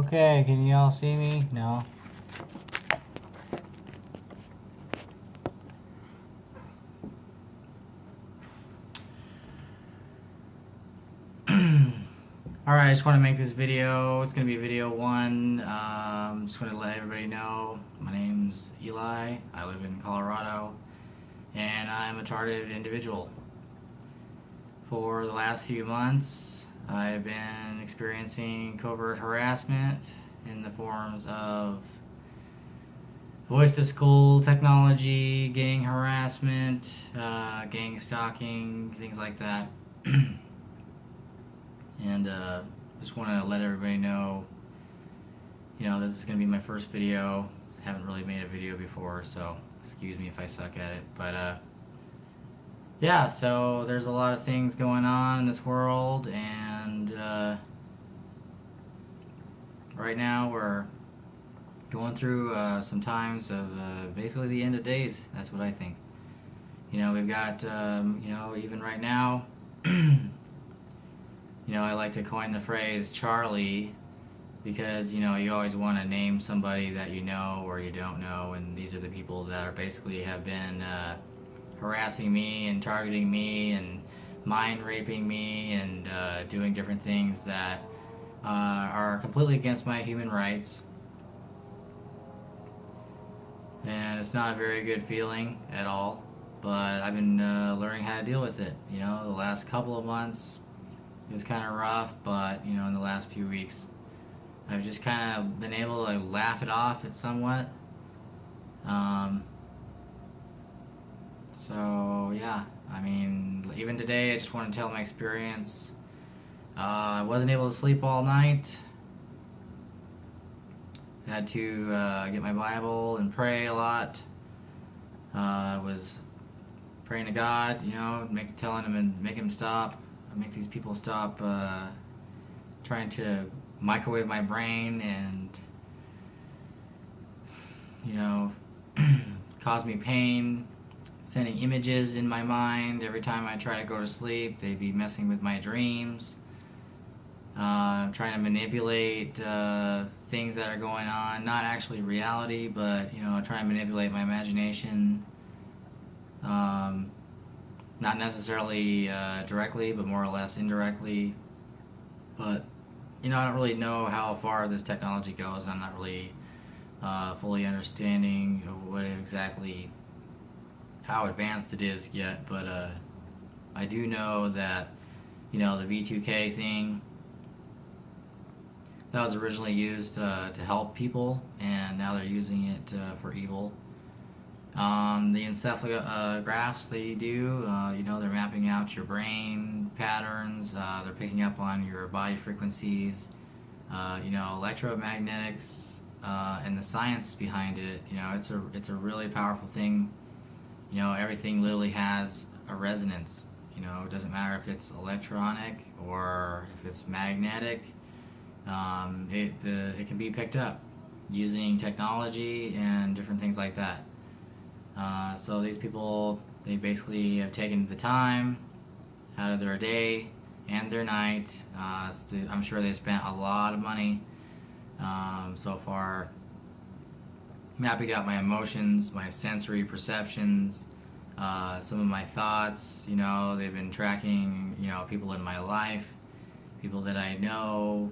Okay, can you all see me? No? Alright, I just want to make this video. It's going to be video one. Just want to let everybody know my name's Eli. I live in Colorado, and I'm a targeted individual. For the last few months, I've been experiencing covert harassment in the forms of voice to school technology, gang harassment, gang stalking, things like that. And just want to let everybody know, this is going to be my first video. I haven't really made a video before, so excuse me if I suck at it. But yeah, so there's a lot of things going on in this world, and right now we're going through some times of basically the end of days. That's what I think. We've got, even right now, I like to coin the phrase Charlie because, you always want to name somebody that you know or you don't know, and these are the people that are basically have been harassing me and targeting me and mind raping me and doing different things that are completely against my human rights. And it's not a very good feeling at all, but I've been learning how to deal with it. The last couple of months, it was kind of rough, but in the last few weeks I've just kind of been able to laugh it off somewhat. So yeah, even today I just want to tell my experience. I wasn't able to sleep all night. I had to get my Bible and pray a lot. I was praying to God, telling him and make him stop. Make these people stop trying to microwave my brain and cause me pain, sending images in my mind every time I try to go to sleep. They'd be messing with my dreams, trying to manipulate things that are going on, not actually reality, but trying to manipulate my imagination. Not necessarily directly, but more or less indirectly. But, I don't really know how far this technology goes. I'm not really fully understanding what exactly, how advanced it is yet. But I do know that, the V2K thing, that was originally used to help people, and now they're using it for evil. The encephalographs they do, they're mapping out your brain patterns, they're picking up on your body frequencies, electromagnetics, and the science behind it. It's a really powerful thing. Everything literally has a resonance. It doesn't matter if it's electronic or if it's magnetic. It can be picked up using technology and different things like that. So these people, they basically have taken the time out of their day and their night. I'm sure they spent a lot of money so far mapping out my emotions, my sensory perceptions, some of my thoughts. They've been tracking, people in my life, people that I know,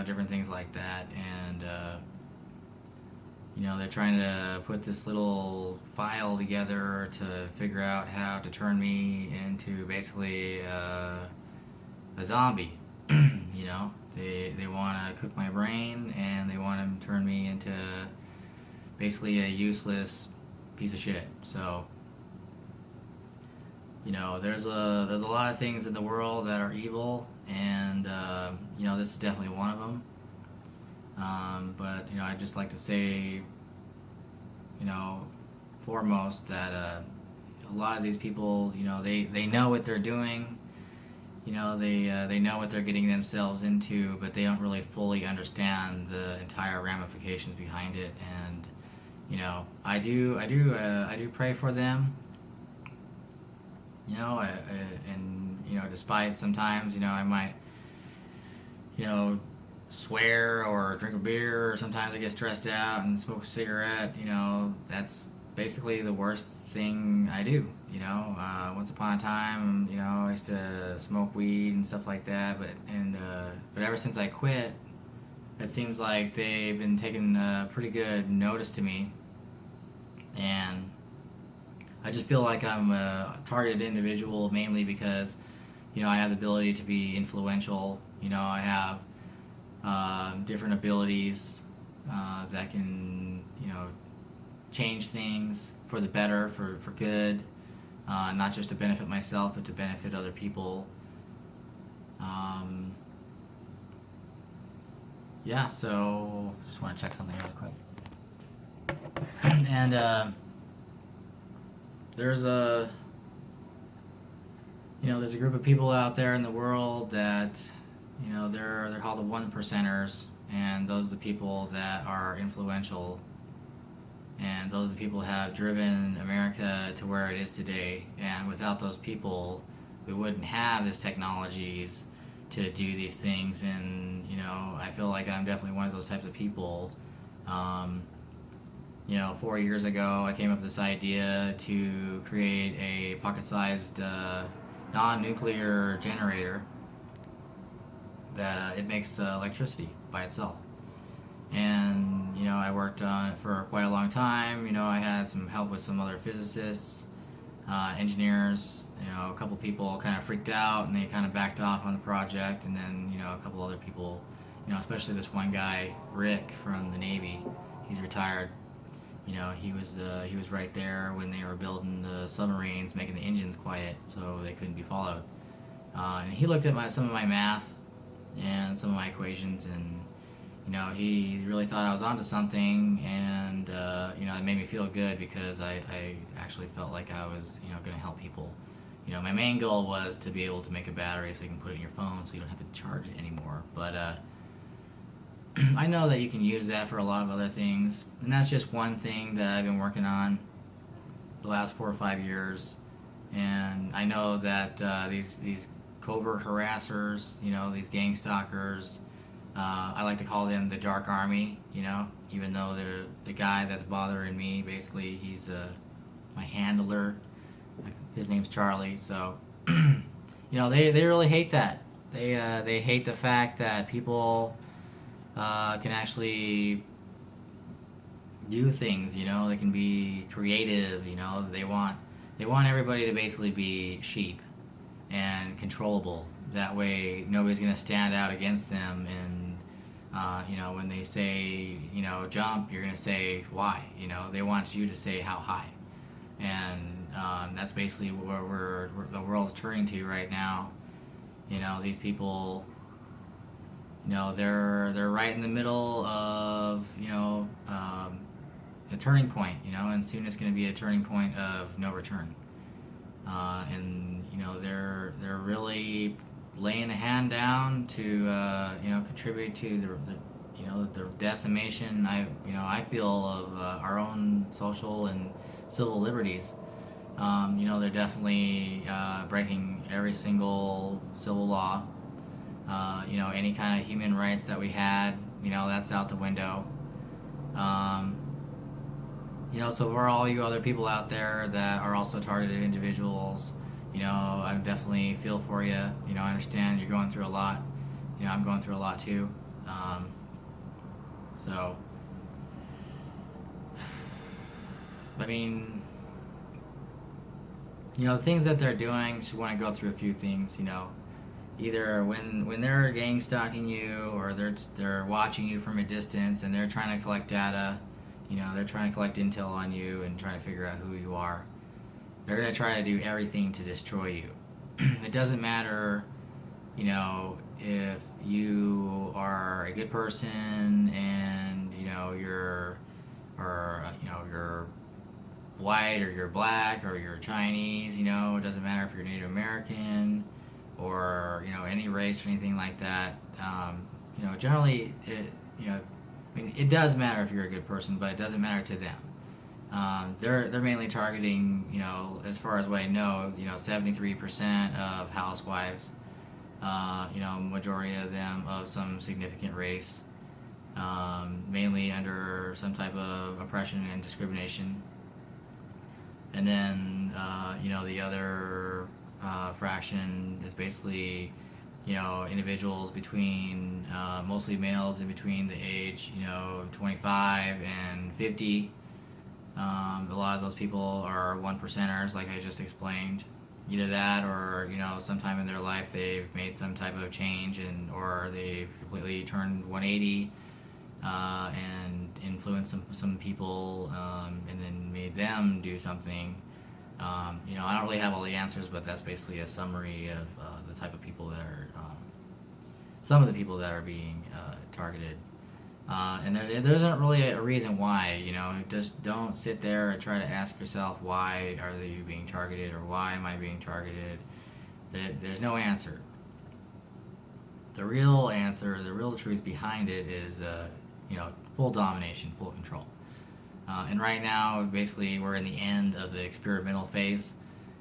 different things like that. And they're trying to put this little file together to figure out how to turn me into basically a zombie. They want to cook my brain, and they want to turn me into basically a useless piece of shit. So there's a lot of things in the world that are evil, and this is definitely one of them. But I'd just like to say, foremost that a lot of these people, they know what they're doing. They know what they're getting themselves into, but they don't really fully understand the entire ramifications behind it. And I do pray for them. And despite sometimes I might swear or drink a beer, or sometimes I get stressed out and smoke a cigarette. That's basically the worst thing I do. Once upon a time, I used to smoke weed and stuff like that, but ever since I quit, it seems like they've been taking pretty good notice to me, and I just feel like I'm a targeted individual mainly because I have the ability to be influential. I have different abilities that can change things for the better, for good, not just to benefit myself but to benefit other people. So just want to check something really quick. And there's a group of people out there in the world that they're called the 1%ers, and those are the people that are influential, and those are the people who have driven America to where it is today. And without those people, we wouldn't have these technologies to do these things. And I feel like I'm definitely one of those types of people. 4 years ago, I came up with this idea to create a pocket-sized non-nuclear generator that it makes electricity by itself. And I worked on it for quite a long time. I had some help with some other physicists, engineers. A couple people kind of freaked out and they kind of backed off on the project. And then a couple other people, especially this one guy, Rick from the Navy. He's retired. He was right there when they were building the submarines, making the engines quiet so they couldn't be followed. And he looked at some of my math and some of my equations, and he really thought I was onto something, and it made me feel good because I actually felt like I was going to help people. My main goal was to be able to make a battery so you can put it in your phone so you don't have to charge it anymore. But I know that you can use that for a lot of other things, and that's just one thing that I've been working on the last 4 or 5 years. And I know that these covert harassers, these gang stalkers, I like to call them the dark army, even though the guy that's bothering me, basically he's my handler. His name's Charlie. So they really hate that. They hate the fact that people can actually do things. They can be creative. They want everybody to basically be sheep and controllable. That way nobody's going to stand out against them. And when they say jump, you're going to say why. They want you to say how high. And that's basically where the world's turning to right now. These people, they're right in the middle of a turning point, and soon it's going to be a turning point of no return. And they're really laying a hand down to contribute to the decimation I feel of our own social and civil liberties. They're definitely breaking every single civil law. Any kind of human rights that we had, that's out the window. So for all you other people out there that are also targeted individuals, I definitely feel for you. I understand you're going through a lot. I'm going through a lot too. The things that they're doing, just want to go through a few things. Either when they're gang stalking you, or they're watching you from a distance and they're trying to collect data. They're trying to collect intel on you and trying to figure out who you are. They're going to try to do everything to destroy you. It doesn't matter, if you are a good person and, you're white or you're black or you're Chinese, it doesn't matter if you're Native American or, any race or anything like that. Generally, it does matter if you're a good person, but it doesn't matter to them. They're mainly targeting, as far as what I know, 73% of housewives, majority of them of some significant race, mainly under some type of oppression and discrimination. And then, the other fraction is basically, individuals between, mostly males in between the age, 25 and 50. A lot of those people are one percenters, like I just explained. Either that, or sometime in their life they've made some type of change, or they've completely turned 180 and influenced some people, and then made them do something. I don't really have all the answers, but that's basically a summary of the type of people that are, some of the people that are being targeted. And there isn't really a reason why, just don't sit there and try to ask yourself, why are you being targeted, or why am I being targeted? There's no answer. The real answer, the real truth behind it is, full domination, full control. And right now, basically, we're in the end of the experimental phase,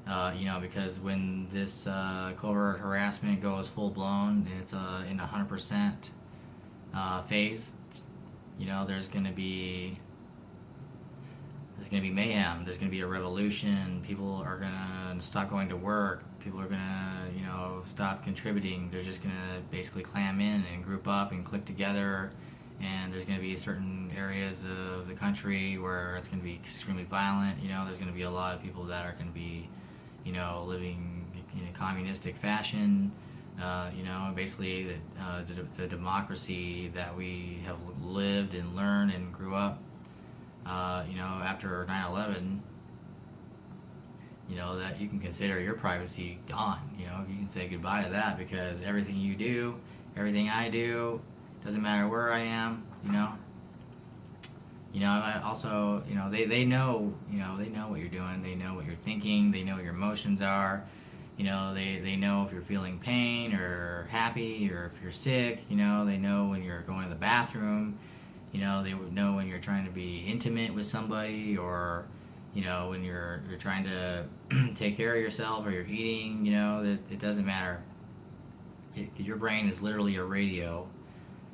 because when this covert harassment goes full blown, it's in 100% phase. There's going to be mayhem. There's going to be a revolution. People are going to stop going to work. People are going to, stop contributing. They're just going to basically clam in and group up and click together. And there's going to be certain areas of the country where it's going to be extremely violent. There's going to be a lot of people that are going to be, living in a communistic fashion. Basically the democracy that we have lived and learned and grew up, after 9/11, that you can consider your privacy gone. You can say goodbye to that, because everything you do, everything I do, doesn't matter where I am. I also, they know, they know what you're doing. They know what you're thinking. They know what your emotions are. They know if you're feeling pain or happy, or if you're sick. They know when you're going to the bathroom. They would know when you're trying to be intimate with somebody, or when you're trying to take care of yourself, or you're eating. It doesn't matter. Your brain is literally a radio,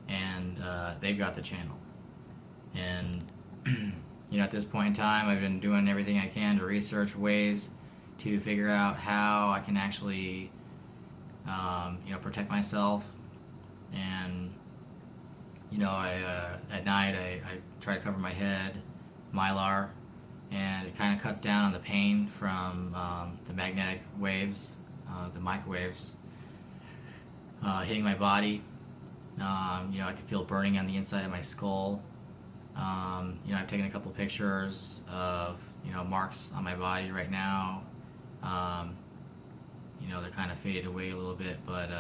and they've got the channel. And at this point in time, I've been doing everything I can to research ways to figure out how I can actually, protect myself. And, at night I try to cover my head, Mylar, and it kind of cuts down on the pain from the magnetic waves, the microwaves, hitting my body. I can feel burning on the inside of my skull. I've taken a couple pictures of, marks on my body right now. They're kind of faded away a little bit, but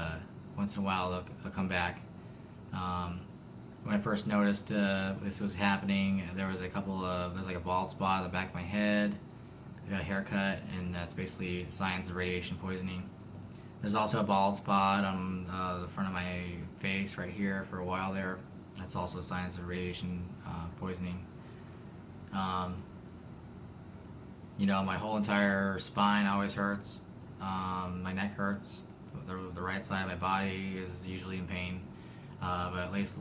once in a while they'll come back. When I first noticed this was happening, there's like a bald spot on the back of my head. I got a haircut, and that's basically signs of radiation poisoning. There's also a bald spot on the front of my face right here for a while there. That's also signs of radiation poisoning. My whole entire spine always hurts. My neck hurts. The right side of my body is usually in pain. But at least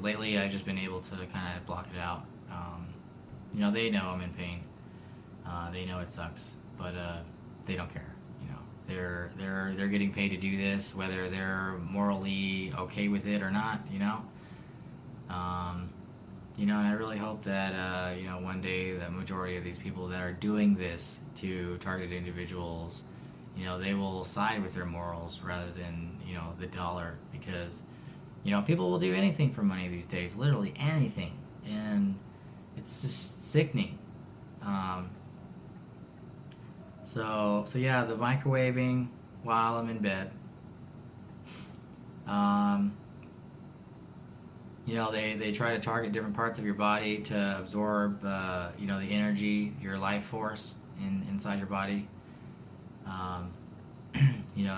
lately I've just been able to kind of block it out. They know I'm in pain. They know it sucks, but they don't care. They're getting paid to do this, whether they're morally okay with it or not. And I really hope that one day the majority of these people that are doing this to targeted individuals, they will side with their morals rather than the dollar, because people will do anything for money these days, literally anything, and it's just sickening. So yeah, the microwaving while I'm in bed. They try to target different parts of your body to absorb, the energy, your life force inside your body.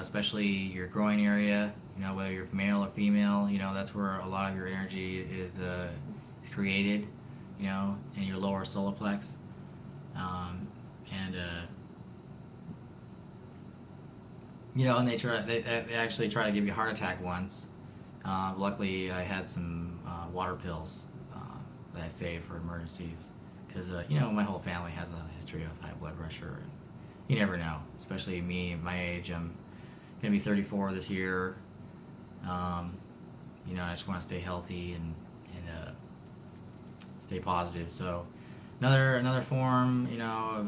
Especially your groin area. Whether you're male or female, that's where a lot of your energy is created. In your lower solar plex. And they actually try to give you a heart attack once. Luckily, I had some water pills that I saved for emergencies because my whole family has a history of high blood pressure, and you never know. Especially me, my age. I'm gonna be 34 this year. I just want to stay healthy and stay positive. So another form, of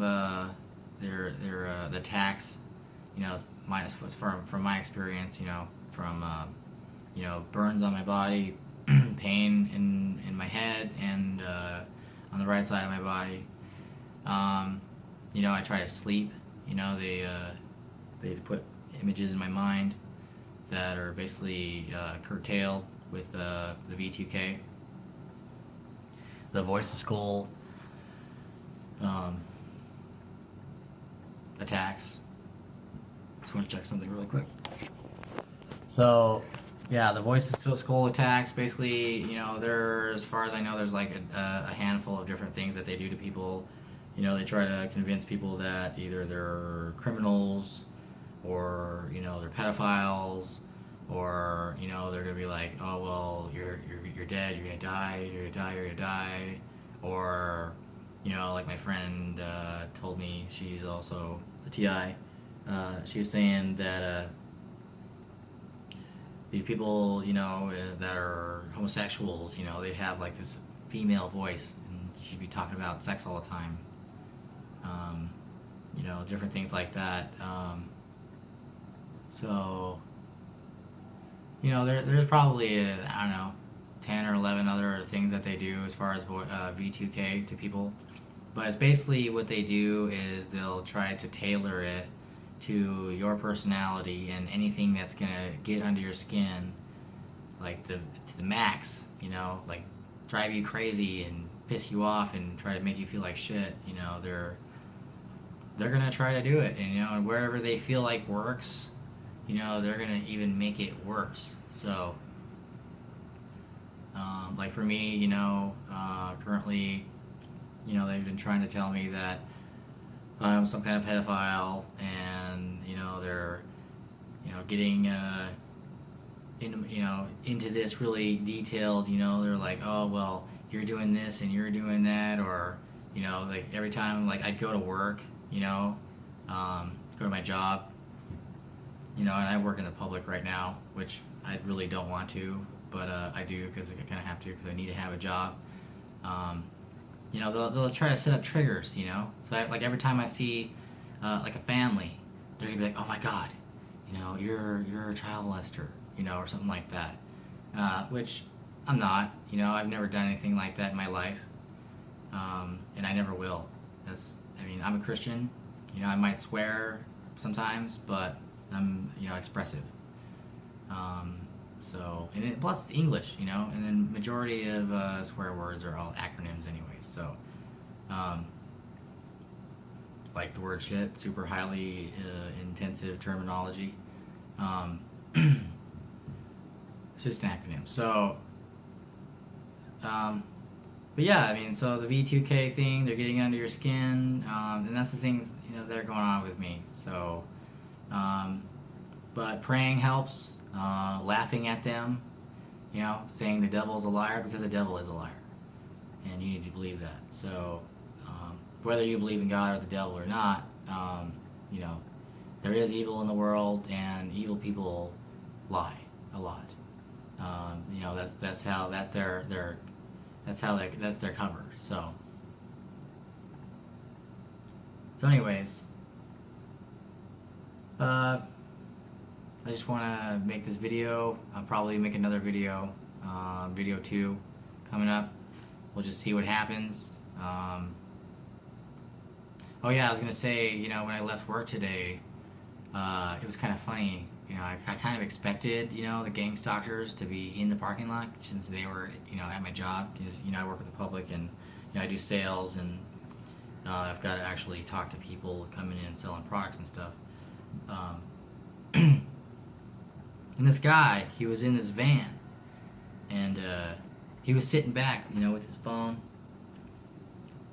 the attacks. From my experience, from burns on my body, pain in my head and on the right side of my body. I try to sleep. They put images in my mind that are basically curtailed with the V2K. The voice of skull attacks. Just want to check something really quick. So, yeah, the voice of skull attacks. Basically, as far as I know, there's like a handful of different things that they do to people. They try to convince people that either they're criminals, or they're pedophiles, or they're gonna be like, oh well, you're dead, you're gonna die, or like my friend told me, she's also a TI. She was saying that these people, that are homosexuals, they'd have like this female voice, and she'd be talking about sex all the time. Different things like that. So, there's probably, I don't know, 10 or 11 other things that they do as far as V2K to people. But it's basically what they do is they'll try to tailor it to your personality and anything that's going to get under your skin, like to the max, like drive you crazy and piss you off and try to make you feel like shit. They're going to try to do it. And wherever they feel like works, they're going to even make it worse. So, like for me, currently, they've been trying to tell me that I'm some kind of pedophile, and, they're, getting, into this really detailed, they're like, oh, well, you're doing this and you're doing that, or, like every time, like I'd go to work, go to my job, and I work in the public right now, which I really don't want to, but I do because I kind of have to, because I need to have a job. They'll try to set up triggers, so like every time I see like a family, they're gonna be like, oh my god, you're a child molester, or something like that, which I'm not. I've never done anything like that in my life, and I never will. I'm a Christian. I might swear sometimes, but I'm expressive. Plus it's English, and then majority of swear words are all acronyms anyway. So, like the word shit, super highly intensive terminology. It's just an acronym. So, but yeah, so the V2K thing, they're getting under your skin, and that's the things that are going on with me. So, but praying helps. Laughing at them, saying the devil is a liar, because the devil is a liar, and you need to believe that. So, whether you believe in God or the devil or not, there is evil in the world, and evil people lie a lot. That's their cover. So anyways, I just want to make this video. I'll probably make another video, video 2, coming up. We'll just see what happens. Oh yeah, I was going to say, when I left work today, it was kind of funny. I kind of expected, the gang stalkers to be in the parking lot, since they were, at my job. Because, I work with the public, and, I do sales, and I've got to actually talk to people coming in selling products and stuff. And this guy, he was in this van, and he was sitting back, with his phone,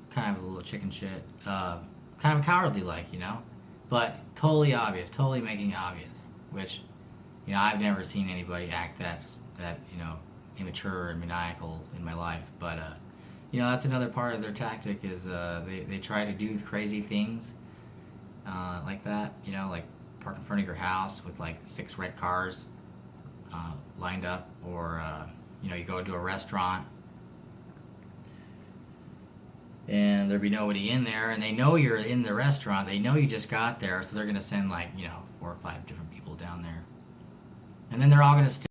kind of a little chicken shit, kind of cowardly like, but totally obvious, totally making it obvious. Which, you know, I've never seen anybody act that you know, immature and maniacal in my life. But you know, that's another part of their tactic is they try to do crazy things like that. You know, like park in front of your house with like 6 red cars lined up, or you know, you go into a restaurant and there'd be nobody in there, and they know you're in the restaurant. They know you just got there, so they're gonna send like, you know, 4 or 5 different people down there, and then they're all gonna